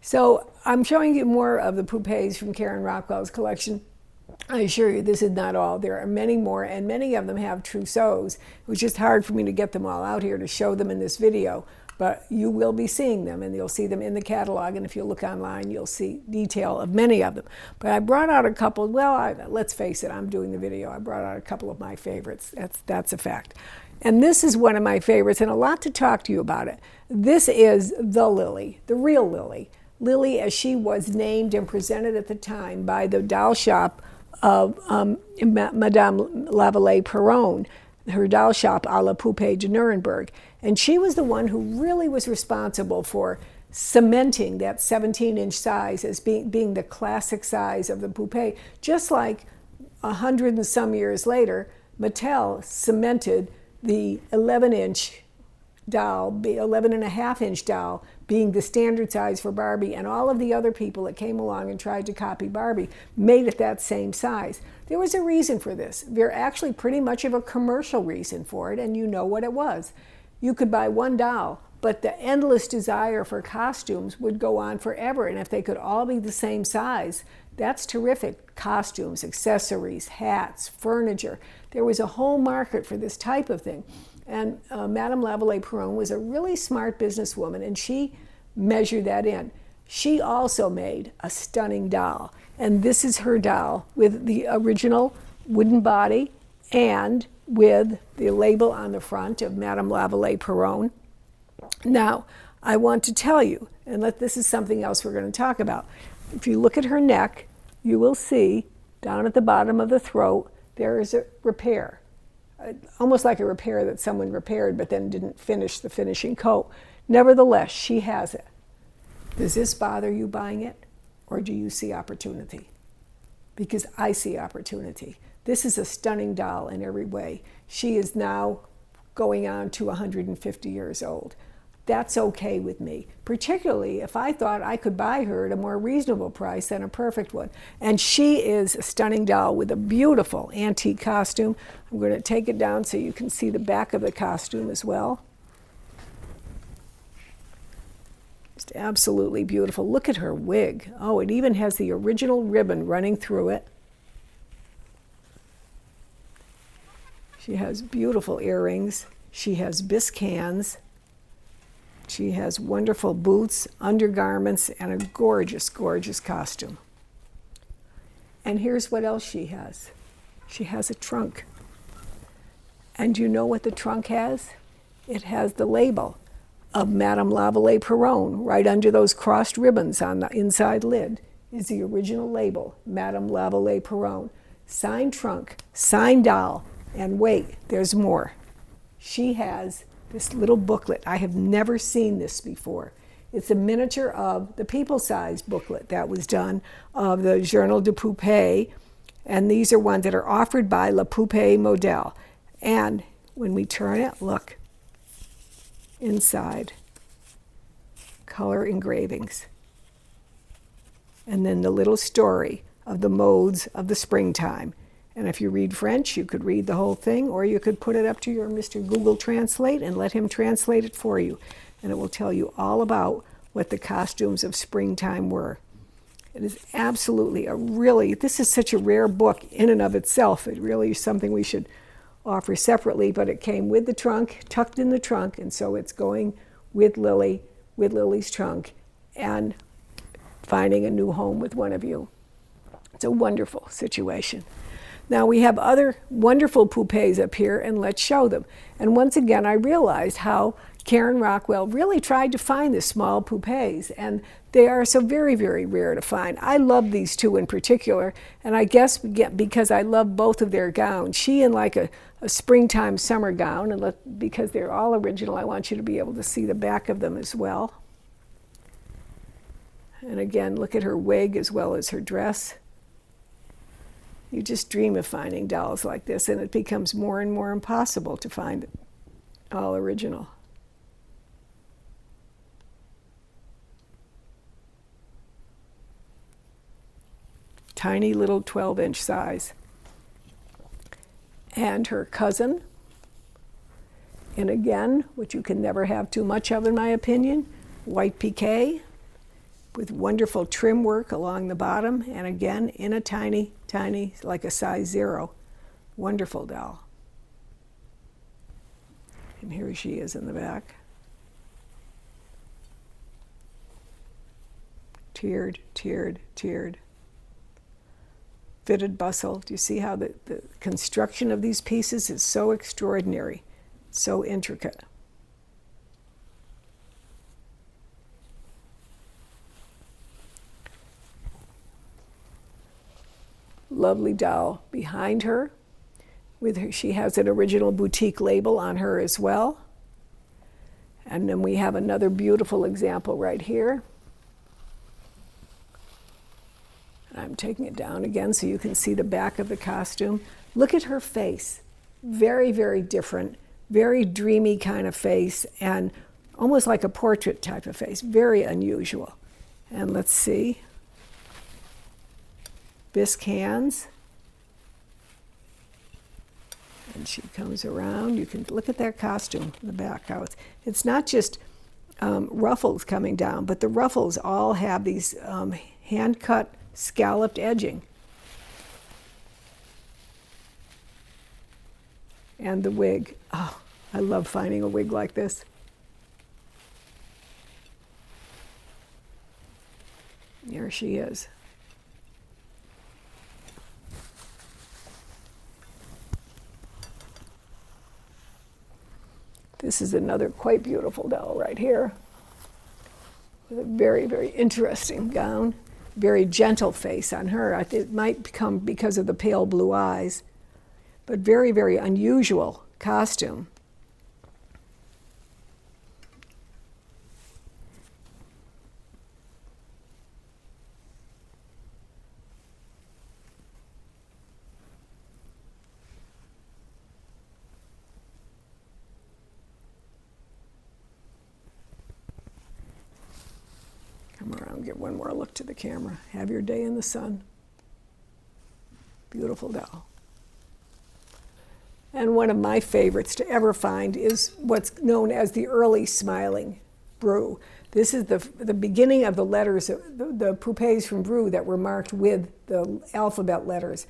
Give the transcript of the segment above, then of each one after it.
So I'm showing you more of the pupés from Karen Rockwell's collection. I assure you this is not all. There are many more, and many of them have trousseaus. It was just hard for me to get them all out here to show them in this video, but you will be seeing them, and you'll see them in the catalog, and if you look online, you'll see detail of many of them. But I brought out a couple. Well, let's face it, I'm doing the video. I brought out a couple of my favorites. That's a fact. And this is one of my favorites, and a lot to talk to you about it. This is the lily, the real lily. Lily as she was named and presented at the time by the doll shop of Madame Lavallée-Perron, her doll shop a la Poupée de Nuremberg. And she was the one who really was responsible for cementing that 17-inch size as being the classic size of the poupée. Just like 100 and some years later, Mattel cemented the 11-inch doll, 11 and a half inch doll being the standard size for Barbie, and all of the other people that came along and tried to copy Barbie made it that same size. There was a reason for this. There's actually pretty much of a commercial reason for it, and you know what it was. You could buy one doll, but the endless desire for costumes would go on forever, and if they could all be the same size, that's terrific. Costumes, accessories, hats, furniture. There was a whole market for this type of thing. And Madame Lavallée-Perron was a really smart businesswoman, and she measured that in. She also made a stunning doll, and this is her doll with the original wooden body and with the label on the front of Madame Lavallée-Perron. Now, I want to tell you, and this is something else we're going to talk about. If you look at her neck, you will see down at the bottom of the throat, there is a repair. Almost like a repair that someone repaired but then didn't finish the finishing coat. Nevertheless, she has it. Does this bother you buying it, or do you see opportunity? Because I see opportunity. This is a stunning doll in every way. She is now going on to 150 years old. That's okay with me, particularly if I thought I could buy her at a more reasonable price than a perfect one. And she is a stunning doll with a beautiful antique costume. I'm going to take it down so you can see the back of the costume as well. Just absolutely beautiful. Look at her wig. Oh, it even has the original ribbon running through it. She has beautiful earrings. She has bisque hands. She has wonderful boots, undergarments, and a gorgeous, gorgeous costume. And here's what else she has. She has a trunk. And you know what the trunk has? It has the label of Madame Lavallée-Perron right under those crossed ribbons on the inside lid is the original label, Madame Lavallée-Perron. Signed trunk, signed doll, and wait, there's more. She has this little booklet. I have never seen this before. It's a miniature of the people-sized booklet that was done of the Journal de Poupée, and these are ones that are offered by La Poupée Modèle. And when we turn it, look, inside, color engravings. And then the little story of the modes of the springtime. And if you read French, you could read the whole thing, or you could put it up to your Mr. Google Translate and let him translate it for you. And it will tell you all about what the costumes of springtime were. It is absolutely this is such a rare book in and of itself. It really is something we should offer separately, but it came with the trunk, tucked in the trunk, and so it's going with Lily, with Lily's trunk, and finding a new home with one of you. It's a wonderful situation. Now we have other wonderful poupées up here, and let's show them. And once again, I realized how Karen Rockwell really tried to find the small poupées, and they are so very, very rare to find. I love these two in particular, and I guess because I love both of their gowns. She in like a springtime summer gown, and because they're all original, I want you to be able to see the back of them as well. And again, look at her wig as well as her dress. You just dream of finding dolls like this, and it becomes more and more impossible to find it all original. Tiny little 12-inch size. And her cousin, and again, which you can never have too much of in my opinion, white piqué with wonderful trim work along the bottom, and again in a tiny, tiny, like a size 0. Wonderful doll. And here she is in the back. Tiered, tiered, tiered. Fitted bustle. Do you see how the construction of these pieces is so extraordinary, so intricate? Lovely doll behind her. With her, she has an original boutique label on her as well. And then we have another beautiful example right here. I'm taking it down again so you can see the back of the costume. Look at her face. Very, very different, very dreamy kind of face, and almost like a portrait type of face. Very unusual. And let's see. Bisque hands. And she comes around. You can look at that costume in the back. How it's not just ruffles coming down, but the ruffles all have these hand-cut scalloped edging. And the wig. Oh, I love finding a wig like this. There she is. This is another quite beautiful doll right here. With a very, very interesting gown. Very gentle face on her. It might become because of the pale blue eyes, but very, very unusual costume. Come around, give one more look to the camera. Have your day in the sun. Beautiful doll. And one of my favorites to ever find is what's known as the early smiling Brew. This is the beginning of the letters, the pupés from Brew that were marked with the alphabet letters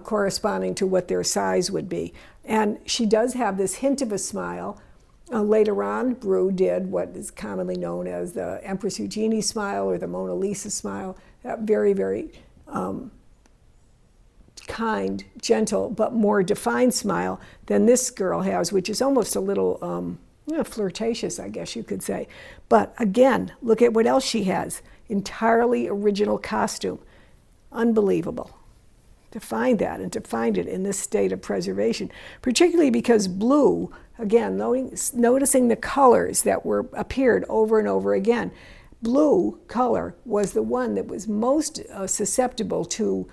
corresponding to what their size would be. And she does have this hint of a smile. Later on, Brew did what is commonly known as the Empress Eugenie smile or the Mona Lisa smile. That very, very kind, gentle, but more defined smile than this girl has, which is almost a little flirtatious, I guess you could say. But again, look at what else she has. Entirely original costume. Unbelievable. To find that and to find it in this state of preservation, particularly because blue, again, noticing the colors that appeared over and over again. Blue color was the one that was most susceptible to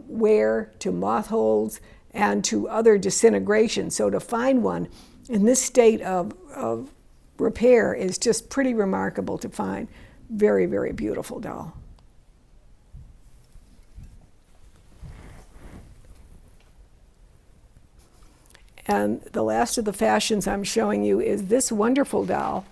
wear, to moth holes, and to other disintegration. So to find one in this state of repair is just pretty remarkable to find. Very, very beautiful doll. And the last of the fashions I'm showing you is this wonderful doll,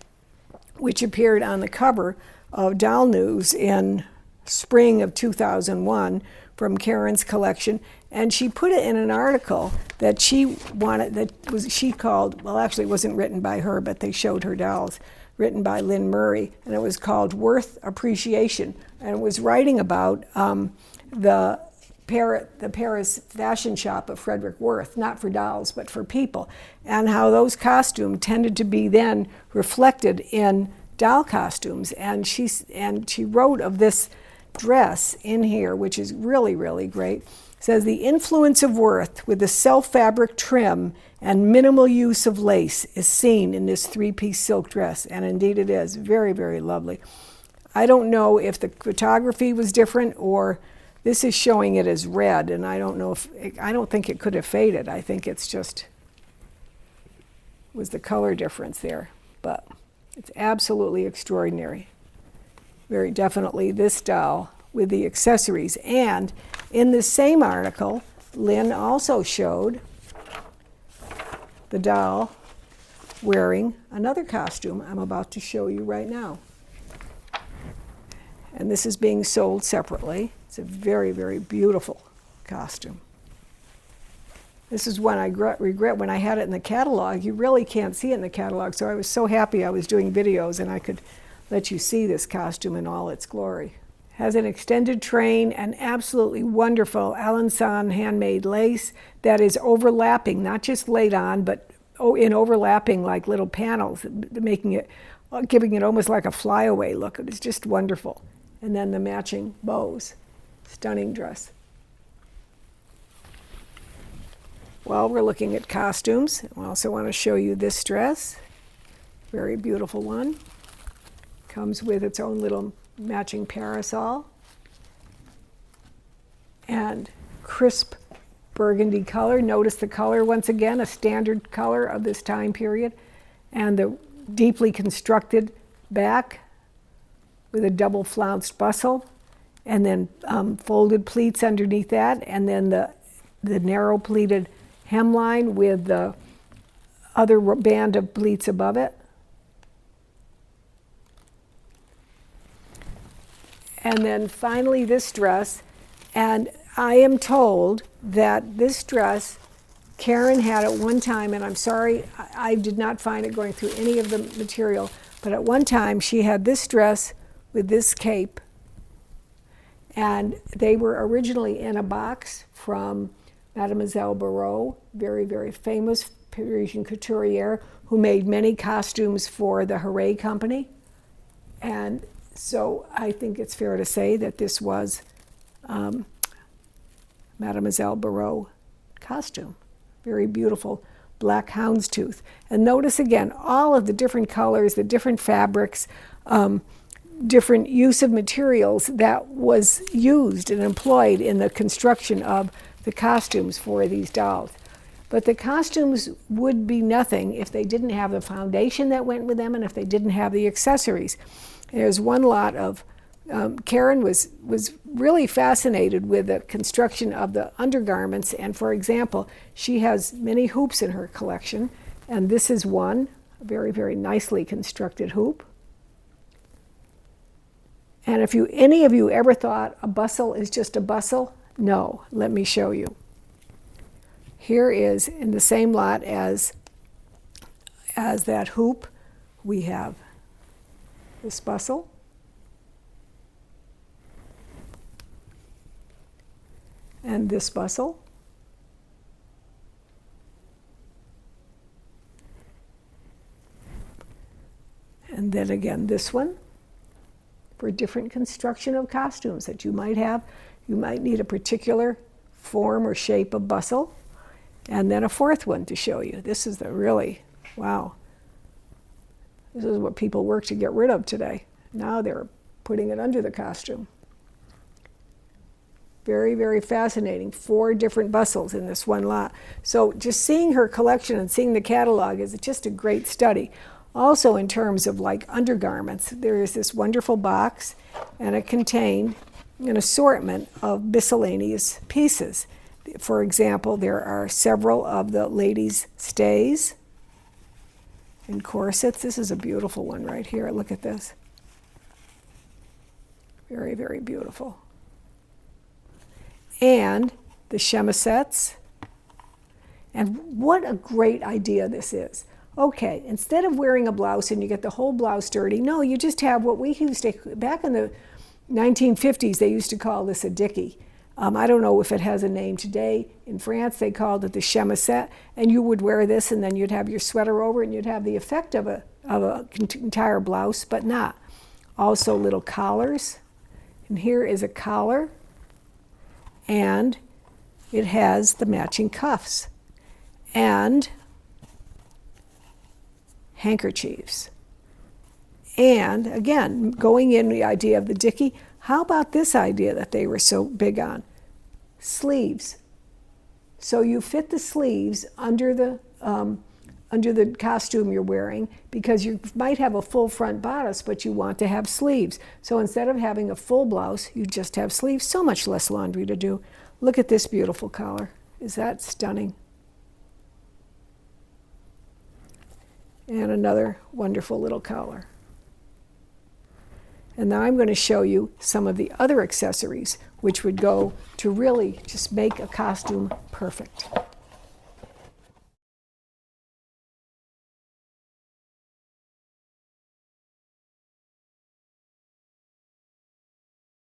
which appeared on the cover of Doll News in spring of 2001 from Karen's collection. And she put it in an article that she wanted, she called, well, actually it wasn't written by her, but they showed her dolls, written by Lynn Murray, and it was called Worth Appreciation. And it was writing about the Paris fashion shop of Frederick Worth, not for dolls, but for people, and how those costumes tended to be then reflected in doll costumes. And she wrote of this dress in here, which is really, really great. It says, the influence of Worth with the self-fabric trim and minimal use of lace is seen in this three-piece silk dress, and indeed it is. Very, very lovely. I don't know if the photography was different or this is showing it as red, and I don't think it could have faded. I think it's just was the color difference there, but it's absolutely extraordinary. Very definitely this doll with the accessories. And in this same article, Lynn also showed the doll wearing another costume I'm about to show you right now. and this is being sold separately. It's a very, very beautiful costume. This is one I regret when I had it in the catalog. You really can't see it in the catalog, so I was so happy I was doing videos and I could let you see this costume in all its glory. Has an extended train and absolutely wonderful Alençon handmade lace that is overlapping, not just laid on, but in overlapping like little panels, making it, giving it almost like a flyaway look. It is just wonderful. And then the matching bows. Stunning dress. Well, we're looking at costumes. I also want to show you this dress. Very beautiful one. Comes with its own little matching parasol. And crisp burgundy color. Notice the color once again, a standard color of this time period. And the deeply constructed back with a double flounced bustle. And then folded pleats underneath that. And then the narrow pleated hemline with the other band of pleats above it. And then finally this dress, and I am told that this dress Karen had at one time, and I'm sorry I did not find it going through any of the material, but at one time she had this dress with this cape, and they were originally in a box from Mademoiselle Brew, very, very famous Parisian couturier who made many costumes for the Theriault company. And so I think it's fair to say that this was Mademoiselle Brew costume. Very beautiful black houndstooth. And notice again, all of the different colors, the different fabrics, different use of materials that was used and employed in the construction of the costumes for these dolls. But the costumes would be nothing if they didn't have the foundation that went with them and if they didn't have the accessories. There's one lot of, Karen was really fascinated with the construction of the undergarments, and for example, she has many hoops in her collection, and this is one, a very, very nicely constructed hoop. And if any of you ever thought a bustle is just a bustle, no, let me show you. Here is, in the same lot as that hoop, we have this bustle. And this bustle. And then again this one, for different construction of costumes that you might have. You might need a particular form or shape of bustle. And then a fourth one to show you. This is the really, wow. This is what people work to get rid of today. Now they're putting it under the costume. Very, very fascinating. 4 different bustles in this one lot. So just seeing her collection and seeing the catalog is just a great study. Also in terms of like undergarments, there is this wonderful box, and it contained an assortment of miscellaneous pieces. For example, there are several of the ladies' stays and corsets. This is a beautiful one right here. Look at this. Very, very beautiful. And the chemisettes. And what a great idea this is. Okay, instead of wearing a blouse and you get the whole blouse dirty, no, you just have what we used to, back in the 1950s, they used to call this a dickie. I don't know if it has a name today. In France, they called it the chemisette, and you would wear this, and then you'd have your sweater over, and you'd have the effect of an entire blouse, but not. Also little collars, and here is a collar, and it has the matching cuffs, and handkerchiefs. And again, going in the idea of the dickie, how about this idea that they were so big on? Sleeves. So you fit the sleeves under the costume you're wearing, because you might have a full front bodice, but you want to have sleeves. So instead of having a full blouse, you just have sleeves. So much less laundry to do. Look at this beautiful collar. Is that stunning? And another wonderful little collar. And now I'm going to show you some of the other accessories which would go to really just make a costume perfect.